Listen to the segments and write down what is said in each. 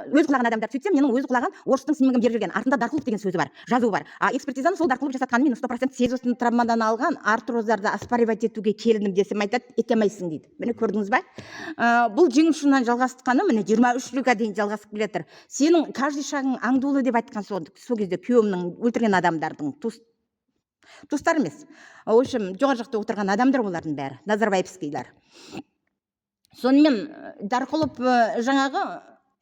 өз құлаған адамдар сөйтсем, менің өз құлаған орыстың снимогын беріп жүрген, артында Дарқұлов деген сөзі бар, жазуы бар. Экспертизаны сол Дарқұлов жасатқанымен 100% серьезный травмадан алған артрозарды оспаривать етуге келдім десем айтады, ете алмайсың дейді. Міне көрдіңіз ба? Бұл жеңіл ұшынан жалғасқаны міне 23 жылға дейін жалғасып келе жатыр. Сенің каждый шагың аңдулы деп айтқан сол кезде күйеуімнің өлтірген адамдардың туыстар емес. В общем, жоғары жақта отырған адамдар олардың бәрі, Назарбаевскийлар. Сонымен Дарқұлов жаңағы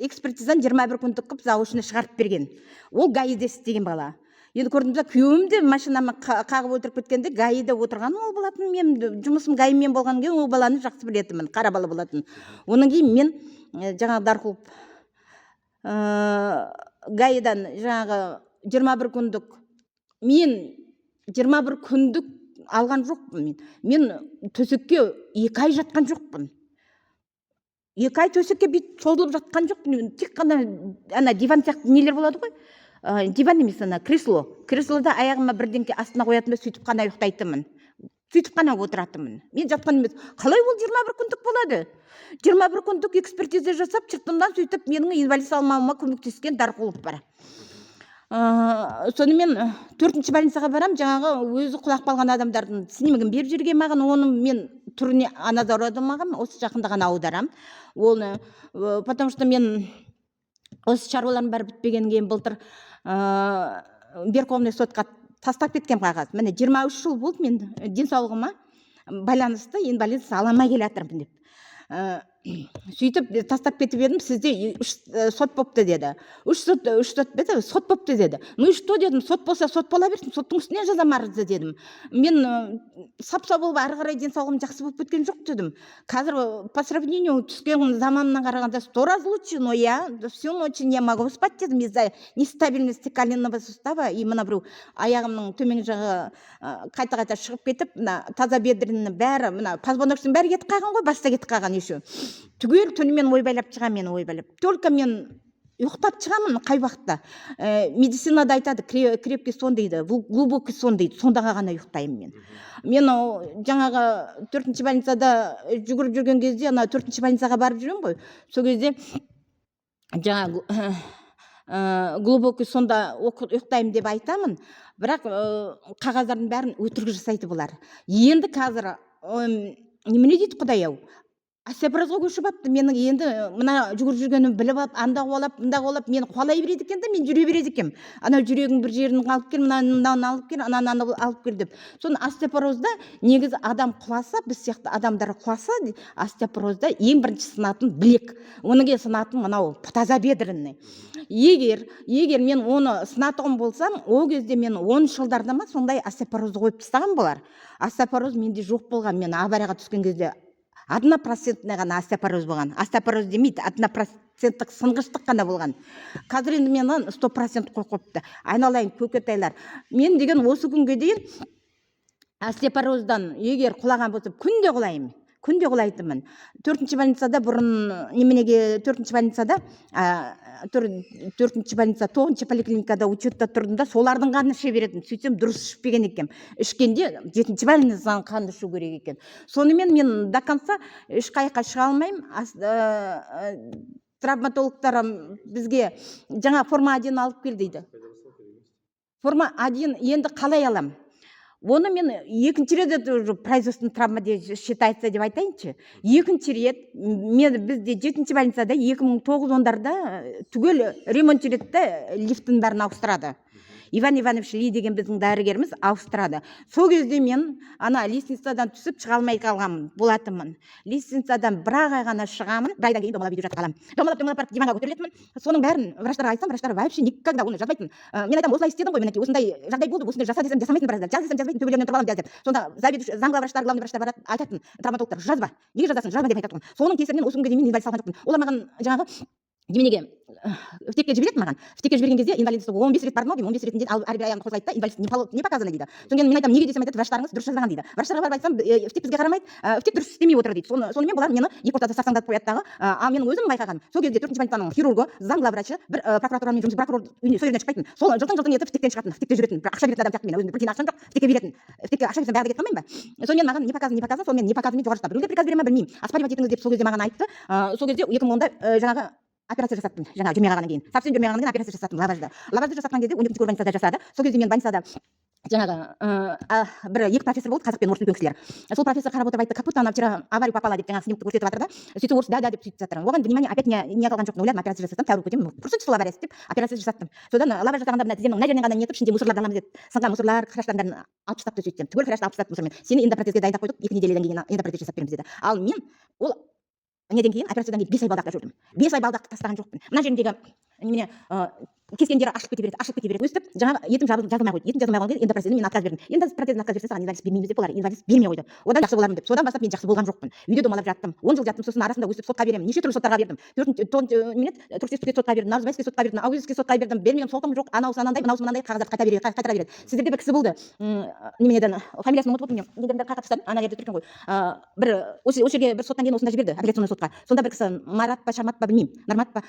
экспертизаны 21 күндік қып заочно шығарып берген. Ол гаиде істеген бала. Енді көрдіңіз бе, күйеуім де машинама қағып отырып кеткенде гаиде отырған ол болатын. Мен жұмысым гаимен болған кейін ол баланы жақсы білетінмін, қара бала болатын. Оның кейін мен жаңағы Дарқұлов гаидан жаңағы 21 күндік мен 21 күндік алған жоқпын. Мен төсекке 2 ай жатқан жоқпын. 2 ай төсекке бит созылып жатқан жоқпын. Тек қана ана диван сияқты нелер болады ғой. Диван емес, ана кресло. Креслода аяғыма бірдеңке астына қоятын да сөйтіп қана ұйықтайтынмын. Сөйтіп қана отыратынмын. Мен жатқан емес. Қалай ол 21 күндік болады? 21 күндік экспертиза жасап, шыртымдан сөйтіп менің инвалид алмауыма көмектескен Дарқұлов бар. Сонымен 4-ші больницаға барам, жаңағы өзі құлақ қалған адамдардың снимогын беріп жүрген маған, оны мен түріне назар аудармағам, осы жақында ғана аударам. Оны потому что мен осы шаруаларым бәрі бітпеген кейін былтыр Верховный сотқа тастап кеткен қағаз. Міне 23 жыл болды мен денсаулығыма байланысты инвалидность ала алмай келе жатырмын деп. Сөйтіп тастап кетіп едім, сізде сот бопты деді. Үш сот бопты деді. Ну и что дедім, сот болса сот бола берсін, соттың үстіне жазам арызды дедім. Мен сап-сау болып ары қарай денсаулығым жақсы болып кеткен жоқ дедім. Қазір по сравнению түскен заманына қарағанда 100 раз лучше, но я всю ночь не могу спать дедім из-за нестабильности коленного сустава и мына біреу аяғымның төмен жағы қайта-қайта шығып кетіп, таза бедреннің бәрі, мына позвоночный бәрі кетіп қалған ғой, баста кетіп қалған еще. Түгел түнімен ойбайлап шығам, мен ойбайлап. Только мен ұйықтап шығамын қай вақытта. Медицинада айтады, крепкий сон дейді, глубокий сон дейді, сондаға ғана ұйықтаймын мен. Мен жаңағы 4-ші больницада жүгіріп жүрген кезде, ана 4-ші больницаға барып жүрем ғой. Сол кезде жаңағы глубокий сонда ұйықтаймын деп айтамын, бірақ қағаздардың бәрін өтірік жасайды бұлар. Енді қазір немене дейді Құдай-ау? Остеопорозға көшіп апты. Менің енді мына жүгіріп жүргенім біліп алып, анда қуалап, мында қуалап, мені қуалай береді екен де, мен жүре береді екем. Ана жүрегің бір жерін алып кел, мынаны алып кел, ананы алып кел деп. Соны остеопорозда негізі адам құласа, біз сияқты адамдар құласа, остеопорозда ең бірінші сынатын білек. Оныге сынатын мынау тазобедренный. Егер мен оны сынатығым болсам, ол кезде мен 10 жылдарда ма сондай остеопорозды қойып тастаған болар. Остеопороз менде жоқ болған, мен аварияға түскен кезде 1% ғана остеопороз болған. Остеопороз демейді, 1% сынғыштық қана болған. Қазір енді мен 100% қойыпты. Айналайын көкетайлар. Мен деген осы күнге дейін остеопороздан егер құлаған болсам, күнде құлаймын. Күнде құлайтынмын. 4-ші больницада бұрын неменеге 4-ші больницада 4-ші больница 9-ші поликлиникада учетта тұрдым да, солардың қанын іше беретін. Сөйтсем дұрыс ішпеген екен. Ішкенде 7-ші больницаның қанын ішу керек екен. Сонымен мен до конца ешқайыққа шыға алмаймын. Травматологтар бізге жаңа форма 1 алып кел дейді. Форма 1 енді қалай алам? Оны мен екінші рет производственный травма считается деп айтайыншы. Екінші рет мен бізде 7-ші больницада 2009-10-дарда түгел ремонт жүректі лифтің бәрін ауыстырады. Иван Иванович Ли деген біздің дәрігеріміз ауыстырады. Сол кезде мен ана лестницадан түсіп шыға алмай қалғанмын болатынмын. Лестницадан бір ай ғана шығамын, бір айдан кейін домалап үйде жатып қаламын. Домалап барып диванға көтерілетінмін. Соның бәрін врачтарға айтсам, врачтар вообще никогда оны жазбайтын. Мен айтамын, осылай істедім ғой, мінекей осындай жағдай болды, осындай жаса десем жасамайтын біраздар. Жаз десем жазбайтын, төбелерінен тұрып аламын жаз деп. Сонда заведующий, зам главврачтар, главный врачтар барады, айтатын, травматологтар, жазба. Неге жазасың? Жазба деп айтатын. Соның кесірінен осы күнге дейін мен инвалид салған жоқпын. Олар маған жаңағы неменеге втекке жібереді маған. Втекке жіберген кезде инвалидство 15 рет бардым ау деймін, 15 ретінде әрбір аяғымды қозғайды да, инвалидство не показано дейді. Содан кейін мен айтамын, неге десем айтады, врачтарыңыз дұрыс жазған дейді. Врачтарға барып айтсам, втек бізге қарамайды, втек дұрыс істемей отыр дейді. Сонымен бұлар мені екі ортада сарсаңдатып қояды дағы. Менің өзім байқағаным, сол кезде 4-ші больницаның хирургы, зам главврачы, бір прокуратурамен жұмыс, прокурор үйіне сол жерден шықпайтын. Сол жылтың етіп втектен шығатын, втекте жүретін, бір ақша беретін адам сияқты мен өзім бір тиын ақшам жоқ, втекке беретін. Втекке ақша берсем бәрі кетіп қалмайын ба? Сонымен маған не показано, сонымен не показано жоғары штаб. Біреулер приказ бере ма білмеймін. Оспаривать етіңіз деп сол кезде маған айтты. Сол кезде 2010-да жаңағы операция жасаттым жаңағы жүрмей қалғаннан кейін совсем жүрмей қалғаннан кейін операция жасаттым лаважды жасатқан кезде 12-ші больницада жасады. Сол кезде мен больницада жаңағы бір екі профессор болды, қазақ пен орыс үлкен кісілер. Сол профессор қарап отырып айтты: как будто она вчера аварию попала деп жаңағы снимкті көрсетіп жатыр да. Сөйтсе орыс да деп сөйтіп жатыр. Оған внимание опять не қалған жоқ. Ойладым, операция жасасам тәуір кетемін, құрсын сол авариясы деп операция жасаттым. Содан лаваж жасағанда мына тіземнің мына жерінен ғана нетіп ішінде мусорларды аламыз деді. Сынған мусорлар, қыраштардың бәрін алып тастапты. Сөйтсем түгел қырашты алып тастапты мусормен. Сені эндопротезге дайындап қойдық, 2 неделяден кейін эндопротез жасап береміз деді. Ал мен ол неден кейін, операциядан кейін 5 ай балдақта жүрдім. 5 ай балдақты тастаған жоқпын. Мына жеріндегі немене кескен жері ашылып кете береді. Өстіп жаңағы етім жазылмай қойды. Етім жазылмай қалған эндопротезден мен отказ бердім. Эндопротезден отказ берсе, саған инвалидность бермейміз деп олар инвалидность бермей қойды. Одан жақсы болармын деп. Содан бастап мен жақсы болған жоқпын. Үйде домалап жаттым. 10 жыл жаттым. Сосын арасында өстіп сотқа беремін. Неше түрлі соттарға бердім. Турксибке сотқа бердім, Наурызбаевский сотқа бердім, Аугизовский сотқа бердім. Бермеген сотым жоқ. Анауысы анандай, мынауысы мынандай қағаздарды қайта береді. Сіздерде бір кісі болды. Неменеден фамилиясын ұмытып отырмын мен. Неден қайта тастады. Ана жерде тұрған ғой. Бір осы жерге бір соттан кейін осында жіберді, апелляционный сотқа. Сонда бір кісі Марат па, Шармат па білмеймін. Нармат па